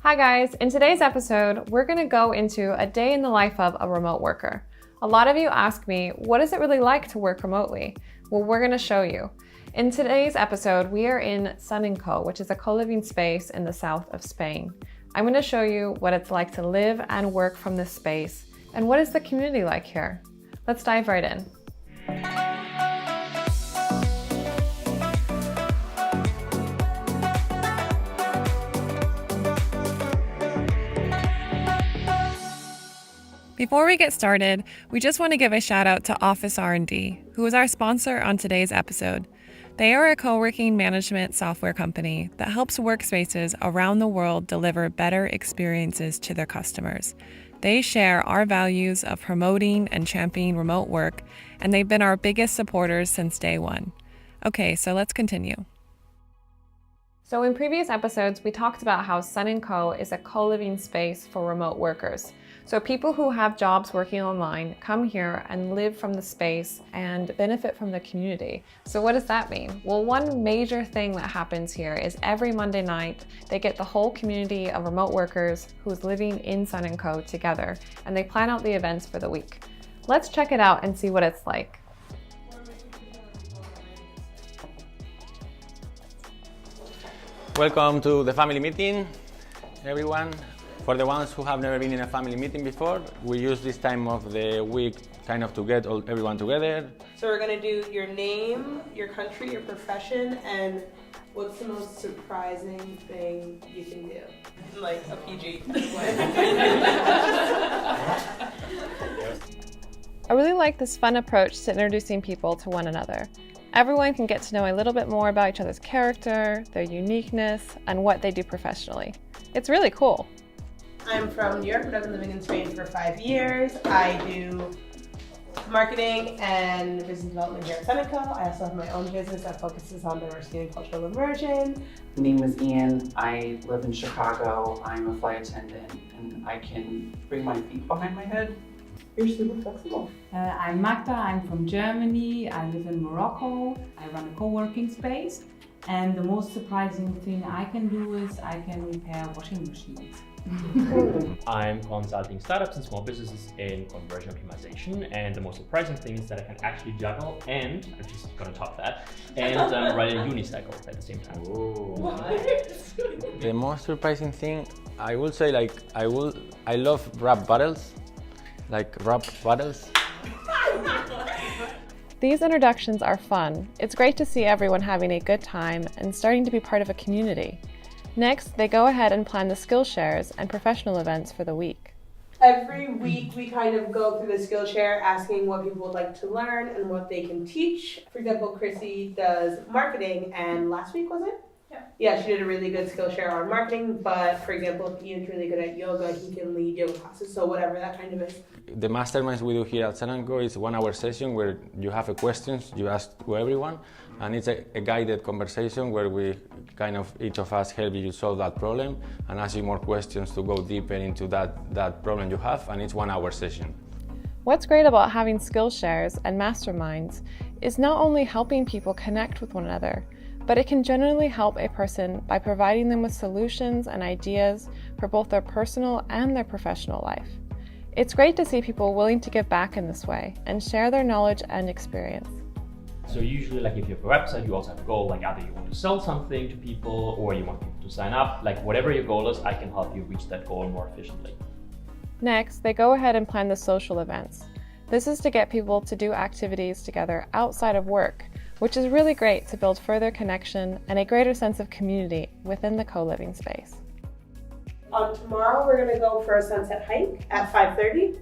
Hi guys, in today's episode, we're going to go into a day in the life of a remote worker. A lot of you ask me, what is it really like to work remotely? Well, we're going to show you. In today's episode, we are in Sun & Co, which is a co-living space in the south of Spain. I'm going to show you what it's like to live and work from this space, and what is the community like here. Let's dive right in. Before we get started, we just want to give a shout out to Office R&D, who is our sponsor on today's episode. They are a co-working management software company that helps workspaces around the world deliver better experiences to their customers. They share our values of promoting and championing remote work, and they've been our biggest supporters since day one. Okay, so let's continue. So in previous episodes, we talked about how Sun & Co is a co-living space for remote workers. So people who have jobs working online come here and live from the space and benefit from the community. So what does that mean? Well, one major thing that happens here is every Monday night, they get the whole community of remote workers who's living in Sun & Co together, and they plan out the events for the week. Let's check it out and see what it's like. Welcome to the family meeting, everyone. For the ones who have never been in a family meeting before, we use this time of the week kind of to get everyone together. So we're gonna do your name, your country, your profession, and what's the most surprising thing you can do? Like a PG way. I really like this fun approach to introducing people to one another. Everyone can get to know a little bit more about each other's character, their uniqueness, and what they do professionally. It's really cool. I'm from New York, but I've been living in Spain for 5 years. I do marketing and business development here at Sun & Co. I also have my own business that focuses on diversity and cultural immersion. My name is Ian. I live in Chicago. I'm a flight attendant, and I can bring my feet behind my head. You're super flexible. I'm Magda. I'm from Germany. I live in Morocco. I run a co-working space. And the most surprising thing I can do is I can repair washing machines. I'm consulting startups and small businesses in conversion optimization, and the most surprising thing is that I can actually juggle and, I'm just gonna top that, and ride a unicycle at the same time. The most surprising thing, I would say, I love rap battles. These introductions are fun. It's great to see everyone having a good time and starting to be part of a community. Next, they go ahead and plan the skill shares and professional events for the week. Every week we kind of go through the Skillshare asking what people would like to learn and what they can teach. For example, Chrissy does marketing, and last week was it? Yeah, she did a really good Skillshare on marketing, but for example, if Ian's really good at yoga, he can lead yoga classes, so whatever that kind of is. The masterminds we do here at Sun & Co is 1 hour session where you have a questions you ask to everyone, and it's a guided conversation where we kind of, each of us help you solve that problem and ask you more questions to go deeper into that problem you have, and it's 1 hour session. What's great about having skill shares and masterminds is not only helping people connect with one another, but it can generally help a person by providing them with solutions and ideas for both their personal and their professional life. It's great to see people willing to give back in this way and share their knowledge and experience. So usually, like if you have a website, you also have a goal, like either you want to sell something to people or you want people to sign up. Like whatever your goal is, I can help you reach that goal more efficiently. Next, they go ahead and plan the social events. This is to get people to do activities together outside of work, which is really great to build further connection and a greater sense of community within the co-living space. Tomorrow we're gonna go for a sunset hike at 5:30,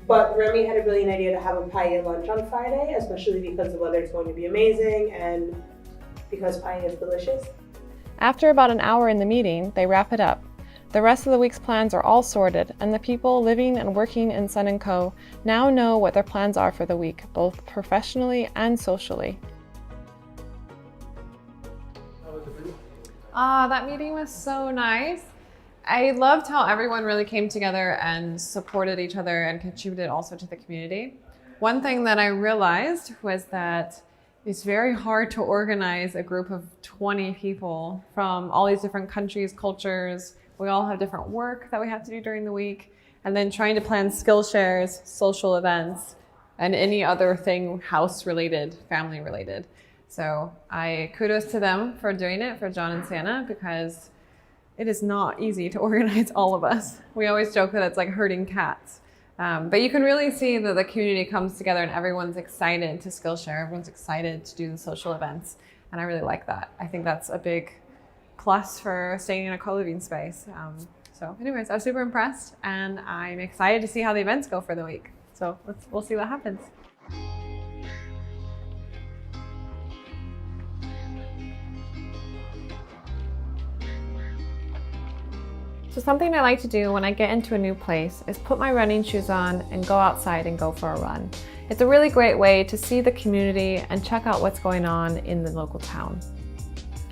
but Remy had a brilliant idea to have a paella lunch on Friday, especially because the weather is going to be amazing and because paella is delicious. After about an hour in the meeting, they wrap it up. The rest of the week's plans are all sorted, and the people living and working in Sun & Co now know what their plans are for the week, both professionally and socially. That meeting was so nice. I loved how everyone really came together and supported each other and contributed also to the community. One thing that I realized was that it's very hard to organize a group of 20 people from all these different countries, cultures, We all have different work that we have to do during the week, and then trying to plan skill shares, social events, and any other thing house related, family related. So I kudos to them for doing it, for John and Santa, because it is not easy to organize all of us. We always joke that it's like herding cats. But you can really see that the community comes together and everyone's excited to Skillshare. Everyone's excited to do the social events. And I really like that. I think that's a big plus for staying in a co-living space. So anyways, I was super impressed and I'm excited to see how the events go for the week. So we'll see what happens. So something I like to do when I get into a new place is put my running shoes on and go outside and go for a run. It's a really great way to see the community and check out what's going on in the local town.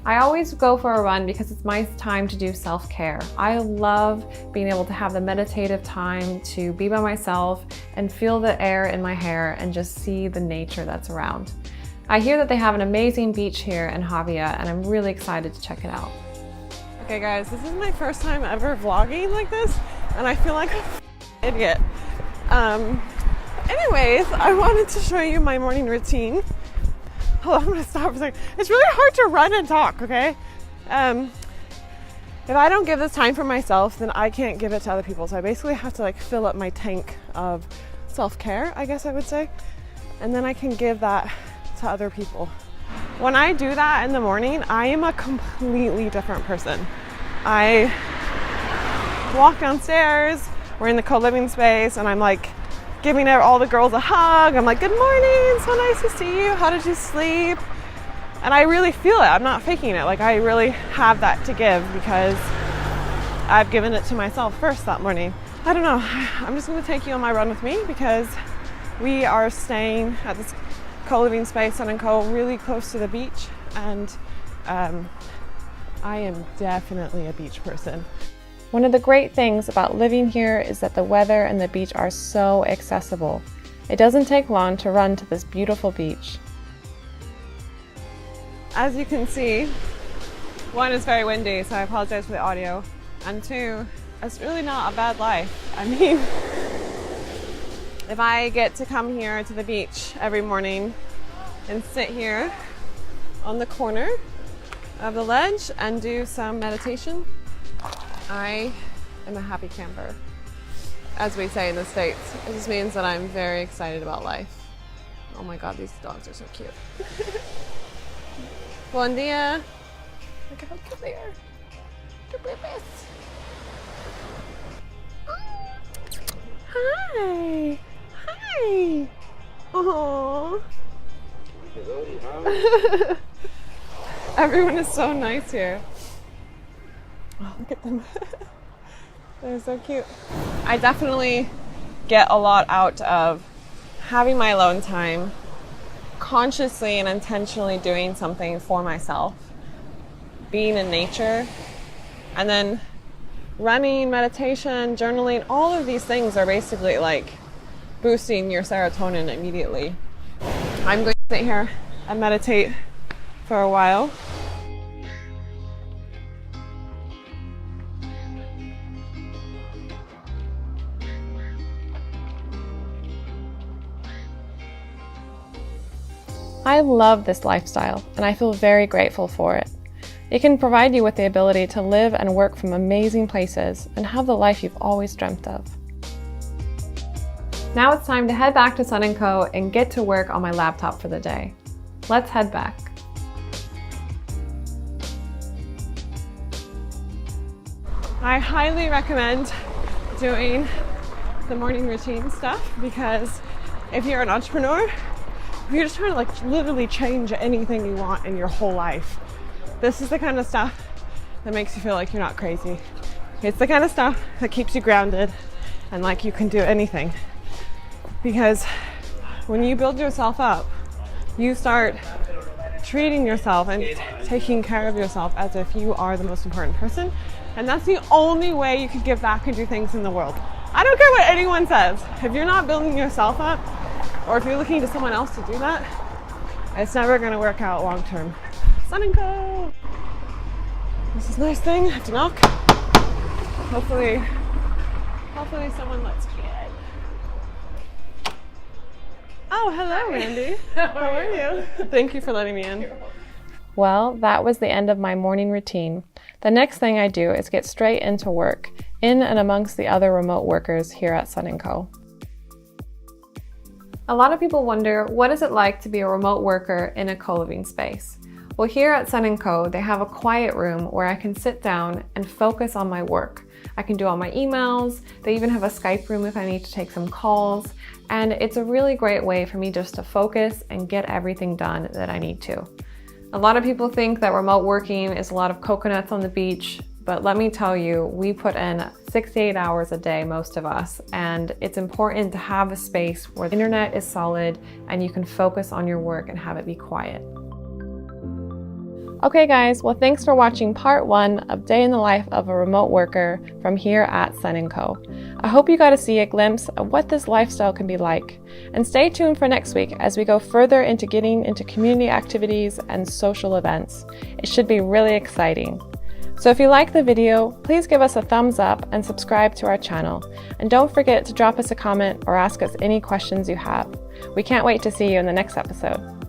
I always go for a run because it's my time to do self-care. I love being able to have the meditative time to be by myself and feel the air in my hair and just see the nature that's around. I hear that they have an amazing beach here in Javia and I'm really excited to check it out. Okay guys, this is my first time ever vlogging like this and I feel like an idiot. Anyways, I wanted to show you my morning routine. Hold on, I'm gonna stop for a second. It's really hard to run and talk, okay? If I don't give this time for myself, then I can't give it to other people. So I basically have to like fill up my tank of self-care, I guess I would say. And then I can give that to other people. When I do that in the morning, I am a completely different person. I walk downstairs, we're in the co-living space, and I'm like giving all the girls a hug. I'm like, good morning, so nice to see you. How did you sleep? And I really feel it. I'm not faking it. Like I really have that to give because I've given it to myself first that morning. I don't know. I'm just gonna take you on my run with me because we are staying at this co-living space and really close to the beach, and I am definitely a beach person. One of the great things about living here is that the weather and the beach are so accessible. It doesn't take long to run to this beautiful beach. As you can see, one, is very windy, so I apologize for the audio, and two, it's really not a bad life. I mean, if I get to come here to the beach every morning and sit here on the corner of the ledge and do some meditation, I am a happy camper, as we say in the States. It just means that I'm very excited about life. Oh my God, these dogs are so cute. Buen dia. Look at how cute they are. They're babies. Hi. Hi. Oh. Everyone is so nice here. Oh, look at them. They're so cute. I definitely get a lot out of having my alone time, consciously and intentionally doing something for myself, being in nature, and then running, meditation, journaling. All of these things are basically like boosting your serotonin immediately. I'm going to sit here and meditate for a while. I love this lifestyle and I feel very grateful for it. It can provide you with the ability to live and work from amazing places and have the life you've always dreamt of. Now it's time to head back to Sun & Co and get to work on my laptop for the day. Let's head back. I highly recommend doing the morning routine stuff because if you're an entrepreneur, if you're just trying to like literally change anything you want in your whole life, this is the kind of stuff that makes you feel like you're not crazy. It's the kind of stuff that keeps you grounded and like you can do anything. Because when you build yourself up, you start treating yourself and taking care of yourself as if you are the most important person. And that's the only way you can give back and do things in the world. I don't care what anyone says. If you're not building yourself up, or if you're looking to someone else to do that, it's never gonna work out long term. Sun & Co. This is a nice thing. I have to knock. Hopefully someone lets me in. Oh, hello, Mandy. How are you? Thank you for letting me in. Well, that was the end of my morning routine. The next thing I do is get straight into work, in and amongst the other remote workers here at Sun & Co. A lot of people wonder, what is it like to be a remote worker in a co-living space? Well, here at Sun & Co, they have a quiet room where I can sit down and focus on my work. I can do all my emails. They even have a Skype room if I need to take some calls. And it's a really great way for me just to focus and get everything done that I need to. A lot of people think that remote working is a lot of coconuts on the beach, but let me tell you, we put in 6 to 8 hours a day, most of us, and it's important to have a space where the internet is solid and you can focus on your work and have it be quiet. Okay guys, well thanks for watching part 1 of Day in the Life of a Remote Worker from here at Sun & Co. I hope you got to see a glimpse of what this lifestyle can be like. And stay tuned for next week as we go further into getting into community activities and social events. It should be really exciting. So if you like the video, please give us a thumbs up and subscribe to our channel. And don't forget to drop us a comment or ask us any questions you have. We can't wait to see you in the next episode.